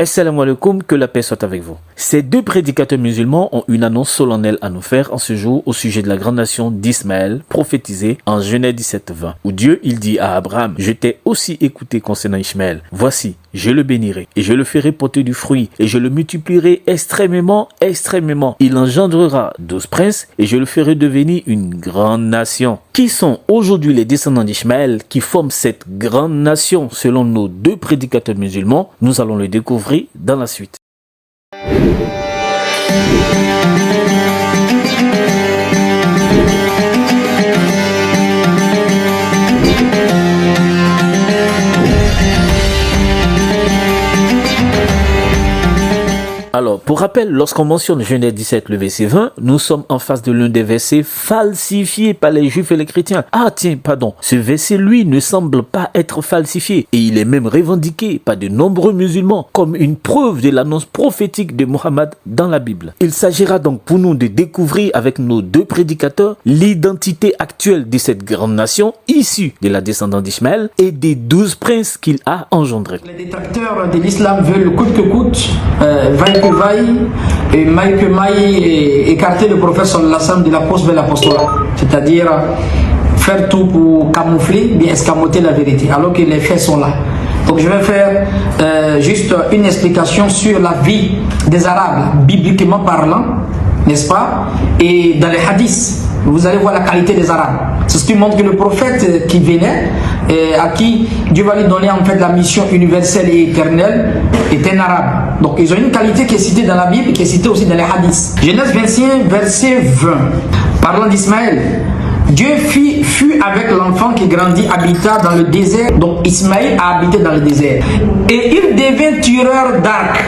Assalamu alaikum, que la paix soit avec vous. Ces deux prédicateurs musulmans ont une annonce solennelle à nous faire en ce jour au sujet de la grande nation d'Ismaël, prophétisée en Genèse 17:20, où Dieu il dit à Abraham: je t'ai aussi écouté concernant Ishmaël. Voici, je le bénirai et je le ferai porter du fruit et je le multiplierai extrêmement. Il engendrera 12 princes et je le ferai devenir une grande nation. Qui sont aujourd'hui les descendants d'Ishmaël qui forment cette grande nation selon nos deux prédicateurs musulmans? Nous allons le découvrir dans la suite. Alors, pour rappel, lorsqu'on mentionne Genèse 17, le verset 20, nous sommes en face de l'un des versets falsifiés par les Juifs et les chrétiens. Ce verset, lui, ne semble pas être falsifié et il est même revendiqué par de nombreux musulmans comme une preuve de l'annonce prophétique de Mohammed dans la Bible. Il s'agira donc pour nous de découvrir avec nos deux prédicateurs l'identité actuelle de cette grande nation issue de la descendance d'Ishmaël et des 12 princes qu'il a engendrés. Les détracteurs de l'islam veulent coûte que coûte, vaille que vaille, et maille que maille, écarter le prophète sallallahu alayhi wa sallam de la cause de l'apostolat. C'est-à-dire faire tout pour camoufler, bien escamoter la vérité, alors que les faits sont là. Donc je vais faire juste une explication sur la vie des Arabes, bibliquement parlant, n'est-ce pas? Et dans les hadiths, vous allez voir la qualité des Arabes. C'est ce qui montre que le prophète qui venait, à qui Dieu va lui donner en fait la mission universelle et éternelle, est un Arabe. Donc ils ont une qualité qui est citée dans la Bible, qui est citée aussi dans les hadiths. Genèse 25, verset 20. Parlant d'Ismaël, Dieu fut avec l'enfant qui grandit, habita dans le désert. Donc Ismaël a habité dans le désert. Et il devient tireur d'arc.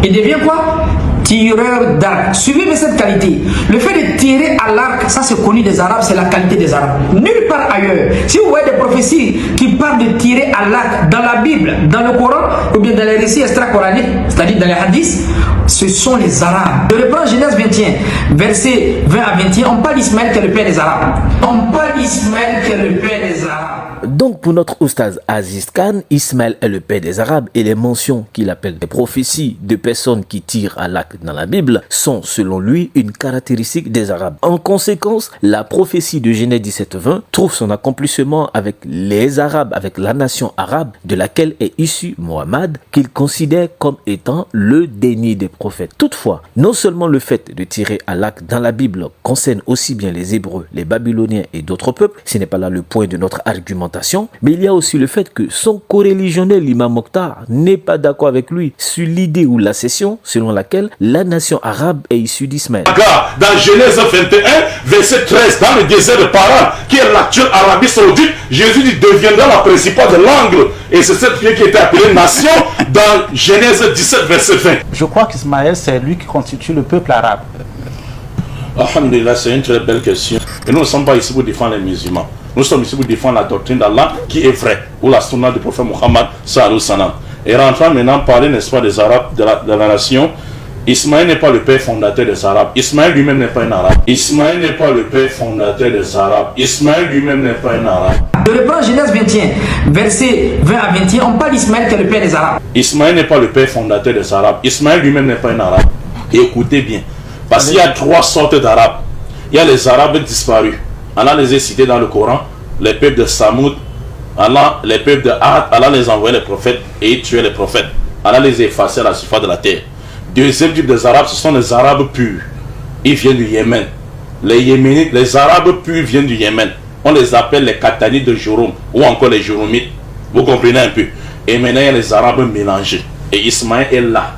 Il devient quoi? Tireur d'arc. Suivez cette qualité. Le fait de tirer à l'arc, ça c'est connu des Arabes, c'est la qualité des Arabes. Nulle part ailleurs. Si vous voyez des prophéties qui parlent de tirer à l'arc dans la Bible, dans le Coran, ou bien dans les récits extra-coraniques, c'est-à-dire dans les hadiths, ce sont les Arabes. Je reprends Genèse 21, verset 20 à 21, on parle d'Ismaël qui est le père des Arabes. On parle d'Ismaël qui est le père des Arabes. Donc pour notre oustaz Aziz Khan, Ismaël est le père des Arabes et les mentions qu'il appelle des prophéties de personnes qui tirent à l'arc dans la Bible sont selon lui une caractéristique des Arabes. En conséquence, la prophétie de Genèse 17:20 trouve son accomplissement avec les Arabes, avec la nation arabe de laquelle est issu Mohammed, qu'il considère comme étant le dernier des prophètes. Toutefois, non seulement le fait de tirer à l'arc dans la Bible concerne aussi bien les Hébreux, les Babyloniens et d'autres peuples, ce n'est pas là le point de notre argumentation, mais il y a aussi le fait que son coreligionnaire, l'imam Mokhtar, n'est pas d'accord avec lui sur l'idée ou la session selon laquelle la nation arabe est issue d'Ismaël. Dans Genèse 21, verset 13, dans le désert de Paran, qui est l'actuelle Arabie Saoudite, Jésus dit deviendra la principale de l'angle. Et c'est cette fille qui était appelée nation dans Genèse 17, verset 20. Je crois qu'Ismaël, c'est lui qui constitue le peuple arabe. Alhamdulillah, c'est une très belle question. Et nous ne sommes pas ici pour défendre les musulmans. Nous sommes ici pour défendre la doctrine d'Allah qui est vraie, ou la sunna du prophète Mohammed sallallahu alayhi wa sallam. Et rentrant maintenant parler, n'est-ce pas, des Arabes, de la nation, Ismaël n'est pas le père fondateur des Arabes. Ismaël lui-même n'est pas un Arabe. Ismaël n'est pas le père fondateur des Arabes. Ismaël lui-même n'est pas un Arabe. Je reprends Genèse 21, verset 20 à 21, on parle d'Ismaël qui est le père des Arabes. Ismaël n'est pas le père fondateur des Arabes. Ismaël lui-même n'est pas un Arabe. Et écoutez bien, parce qu'il y a trois sortes d'Arabes. Il y a les Arabes disparus. Allah les a cités dans le Coran, les peuples de Samoud, les peuples de Had, Allah les a envoyés les prophètes et ils tuaient les prophètes. Allah les a effacés à la surface de la terre. Deuxième type des Arabes, ce sont les Arabes purs. Ils viennent du Yémen. Les Yéménites, les Arabes purs viennent du Yémen. On les appelle les Qatanites de Jérôme ou encore les Jéromites. Vous comprenez un peu. Et maintenant, il y a les Arabes mélangés. Et Ismaël est là.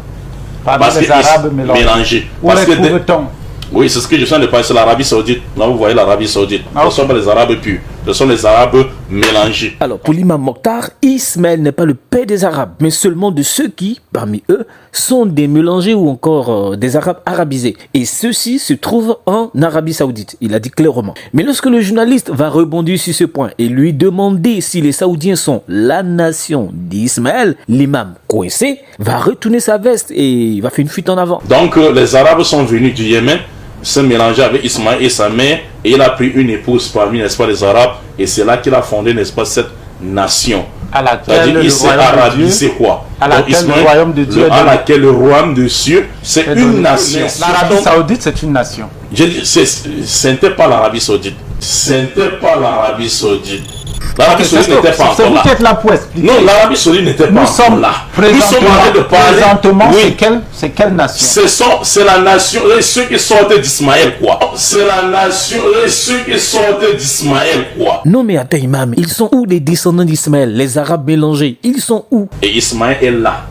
Parce les Arabes mélangés. Où les trouve-t-on? Oui, c'est ce que je suis en train de parler, c'est l'Arabie Saoudite. Là, vous voyez l'Arabie Saoudite. Ce ne sont pas les Arabes purs, ce sont les Arabes mélangés. Alors, pour l'imam Mokhtar, Ismaël n'est pas le père des Arabes, mais seulement de ceux qui, parmi eux, sont des mélangés ou encore des Arabes arabisés. Et ceux-ci se trouvent en Arabie Saoudite, il a dit clairement. Mais lorsque le journaliste va rebondir sur ce point et lui demander si les Saoudiens sont la nation d'Ismaël, l'imam coincé va retourner sa veste et il va faire une fuite en avant. Donc, les Arabes sont venus du Yémen, se mélanger avec Ismaël et sa mère, et il a pris une épouse parmi, n'est-ce pas, les Arabes, et c'est là qu'il a fondé, n'est-ce pas, cette nation. À laquelle C'est-à-dire, le il s'est royaume de arabisé Dieu, quoi? à Donc, laquelle Ismaël, le royaume de Dieu est à donné. laquelle le royaume de Dieu, c'est une nation. L'Arabie Saoudite, c'est une nation. Ce n'était pas l'Arabie Saoudite. Ce n'était pas l'Arabie Saoudite. L'Arabie Saoudite n'était pas C'est encore vous là. qui êtes là pour expliquer. Non, l'Arabie Saoudite n'était pas Nous encore sommes là. Nous sommes en train de parler. présentement, Oui. c'est quelle nation? C'est la nation, ceux qui sortent d'Ismaël, quoi. C'est la nation, ceux qui sortent d'Ismaël, quoi. Non mais attends imam, ils sont où les descendants d'Ismaël, les Arabes mélangés? Ils sont où? Et Ismaël est là.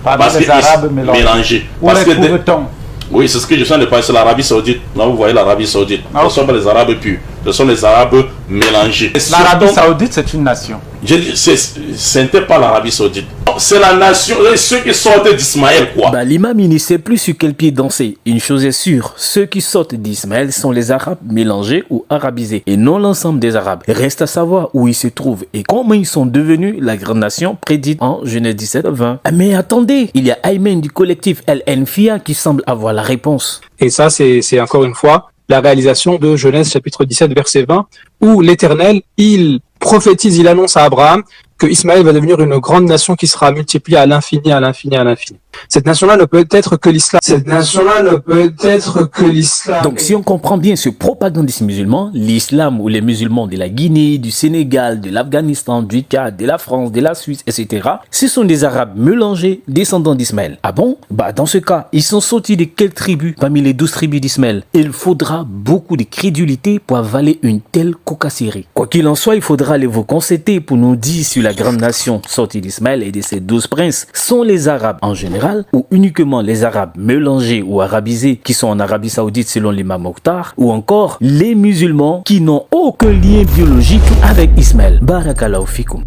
Parmi Parce les que Arabes mélangés. Où Parce les que trouve-t-on? oui, c'est ce que je viens de parler, c'est l'Arabie Saoudite. Là, vous voyez l'Arabie Saoudite. Ah, Ce ne ok. sont pas les Arabes purs. Ce sont les Arabes mélangés. L'Arabie Saoudite, c'est une nation. Ce n'était pas l'Arabie Saoudite. C'est la nation, ceux qui sortent d'Ismaël, quoi. Bah l'imam il ne sait plus sur quel pied danser. Une chose est sûre, ceux qui sortent d'Ismaël sont les Arabes mélangés ou arabisés et non l'ensemble des Arabes. Reste à savoir où ils se trouvent et comment ils sont devenus la grande nation prédite en Genèse 17-20. Ah, mais attendez, il y a Aymen du collectif El Enfia qui semble avoir la réponse. Et ça, c'est encore une fois la réalisation de Genèse chapitre 17 verset 20 où l'Éternel, il prophétise, il annonce à Abraham que Ismaël va devenir une grande nation qui sera multipliée à l'infini, à l'infini, à l'infini. Cette nation-là ne peut être que l'islam. Cette nation-là ne peut être que l'islam. Donc si on comprend bien ce propagandiste musulman, l'islam ou les musulmans de la Guinée, du Sénégal, de l'Afghanistan, du Tchad, de la France, de la Suisse, etc. ce sont des Arabes mélangés, descendants d'Ismaël. Ah bon? Bah dans ce cas, ils sont sortis de quelle tribu parmi les 12 tribus d'Ismaël? Il faudra beaucoup de crédulité pour avaler une telle cocasserie. Quoi qu'il en soit, il faudra aller vous consulter pour nous dire si la grande nation sortie d'Ismaël et de ses 12 princes sont les Arabes en général ou uniquement les Arabes mélangés ou arabisés qui sont en Arabie Saoudite selon l'imam Mokhtar ou encore les musulmans qui n'ont aucun lien biologique avec Ismaël. Barakallahu fikoum.